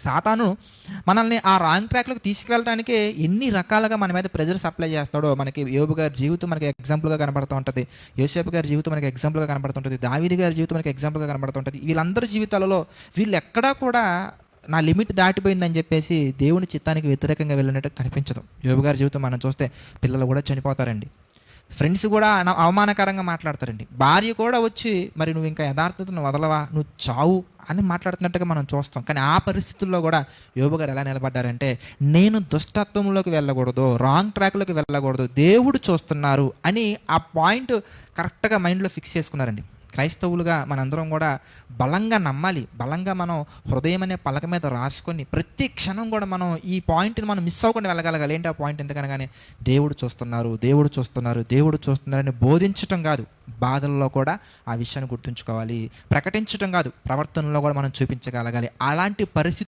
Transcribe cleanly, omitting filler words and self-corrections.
సాతాను మనల్ని ఆ రాంగ్ ట్రాక్‌లోకి తీసుకెళ్ళడానికే ఎన్ని రకాలుగా మన మీద ప్రెషర్స్ అప్లై చేస్తాడో, మనకి యోబు గారి జీవితం మనకి ఎగ్జాంపుల్‌గా కనబడుతూ ఉంటది. యోసేపు గారి జీవితం మనకి ఎగ్జాంపుల్‌గా కనబడుతుంటది. దావీదు గారి జీవితం మనకి ఎగ్జాంపుల్‌గా కనబడుతుంటది. వీళ్ళందరి జీవితాలలో వీళ్ళెక్కడా కూడా నా లిమిట్ దాటిపోయిందని చెప్పేసి దేవుని చిత్తానికి వ్యతిరేకంగా వెళ్ళినట్టు కనిపించదు. యోబు గారి జీవితం మనం చూస్తే పిల్లలు కూడా చనిపోతారండి. ఫ్రెండ్స్ కూడా అవమానకరంగా మాట్లాడతారండి. భార్య కూడా వచ్చి మరి నువ్వు ఇంకా యథార్థతను వదలవా, నువ్వు చావు అని మాట్లాడుతున్నట్టుగా మనం చూస్తాం. కానీ ఆ పరిస్థితుల్లో కూడా యోబు గారు ఎలా నిలబడ్డారంటే, నేను దుష్టత్వంలోకి వెళ్ళకూడదు, రాంగ్ ట్రాక్లోకి వెళ్ళకూడదు, దేవుడు చూస్తున్నారు అని ఆ పాయింట్ కరెక్ట్గా మైండ్లో ఫిక్స్ చేసుకున్నారండి. క్రైస్తవులుగా మనందరం కూడా బలంగా నమ్మాలి. బలంగా మనం హృదయం అనే పలక మీద రాసుకొని ప్రతి క్షణం కూడా మనం ఈ పాయింట్ని మనం మిస్ అవ్వకుండా వెళ్ళగలగాలి. ఏంటి ఆ పాయింట్? ఎందుకనగానే దేవుడు చూస్తున్నారు, దేవుడు చూస్తున్నారు, దేవుడు చూస్తున్నారని బోధించటం కాదు, బాధల్లో కూడా ఆ విషయాన్ని గుర్తుంచుకోవాలి. ప్రకటించటం కాదు, ప్రవర్తనలో కూడా మనం చూపించగలగాలి. అలాంటి పరిస్థితి